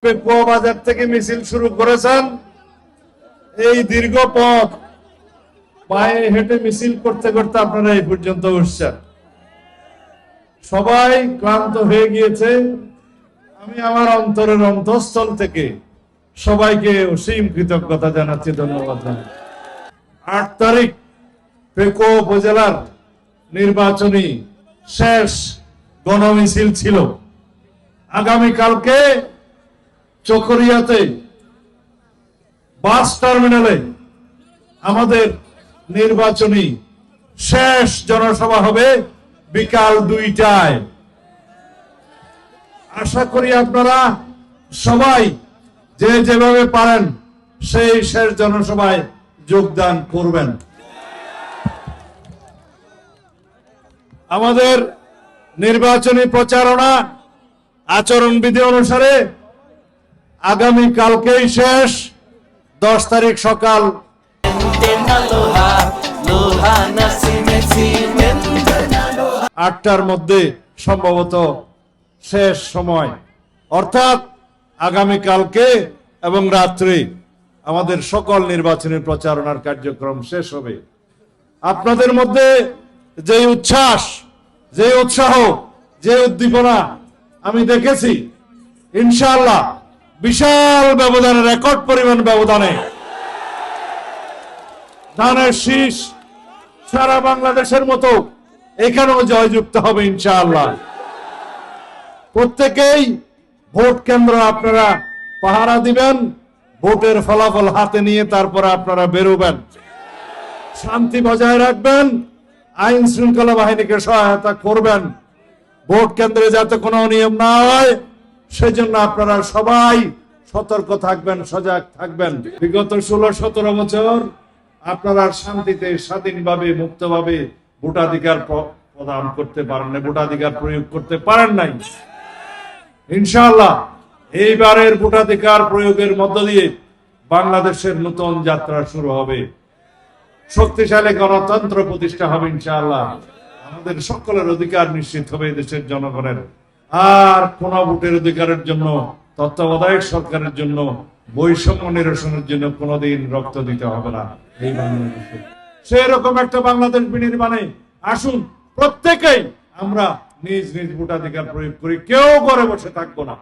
পেকুয়া বাজার থেকে মিছিল শুরু করেছেন। এই দীর্ঘ পথ পায়ে হেঁটে মিছিল করতে করতে আপনারা এই পর্যন্ত উঠছেন। সবাই ক্লান্ত হয়ে গিয়েছে। আমি আমার অন্তরের অন্তঃস্থল থেকে সবাইকে অসীম কৃতজ্ঞতা জানাচ্ছি, ধন্যবাদ। 8 তারিখ পেকুয়া উপজেলার নির্বাচনী শেষ গণমিছিল ছিল। আগামীকালকে চকরিয়াতে বাস টার্মিনালে আমাদের নির্বাচনী শেষ জনসভা হবে বিকাল 2টায়। আশা করি আপনারা সবাই যে যেভাবে পারেন সেই শেষ জনসভায় যোগদান করবেন। আমাদের নির্বাচনী প্রচারণা আচরণবিধি অনুসারে আগামী কালকেই শেষ। 10 তারিখ সকাল 8টার মধ্যে সম্ভবত শেষ সময়, অর্থাৎ আগামী কালকে এবং রাত্রি আমাদের সকল নির্বাচনী প্রচারণার কার্যক্রম শেষ হবে। আপনাদের মধ্যে যে উচ্ছ্বাস, যে উৎসাহ, যে উদ্দীপনা আমি দেখেছি, ইনশাআল্লাহ বিশাল ব্যবধানে, রেকর্ড পরিমাণ ব্যবধানে ধানের শীষ সারা বাংলাদেশের মতো এখানেও জয়যুক্ত হবে ইনশাআল্লাহ। প্রত্যেকেই ভোট কেন্দ্র আপনারা পাহারা দিবেন, ভোটের ফলাফল হাতে নিয়ে তারপরে আপনারা বেরোবেন। শান্তি বজায় রাখবেন, আইন শৃঙ্খলা বাহিনীকে সহায়তা করবেন, ভোট কেন্দ্রে যাতে কোনো অনিয়ম না হয় সেজন্য আপনারা সবাই সতর্ক থাকবেন, সজাগ থাকবেন। বিগত 16-17 বছর আপনারা শান্তিতে, স্বাধীনভাবে, মুক্তভাবে ভোটাধিকার প্রদান করতে পারেন না, ভোটাধিকার প্রয়োগ করতে পারেন নাই। ইনশাআল্লাহ এইবারের ভোটাধিকার প্রয়োগের মধ্য দিয়ে বাংলাদেশের নতুন যাত্রা শুরু হবে, শক্তিশালী গণতন্ত্র প্রতিষ্ঠা হবে ইনশাআল্লাহ। আমাদের সকলের অধিকার নিশ্চিত হবে দেশের জনগণের। আর কোন ভোটের অধিকারের জন্য, তত্ত্বাবধায়ক সরকারের জন্য, বৈষম্য নিরসনের জন্য কোনোদিন রক্ত দিতে হবে না এই বাংলাদেশে। সেই রকম একটা বাংলাদেশ বিনির্মাণে আসুন প্রত্যেকেই আমরা নিজ নিজ ভোটাধিকার প্রয়োগ করি, কেউ ঘরে বসে থাকবো না।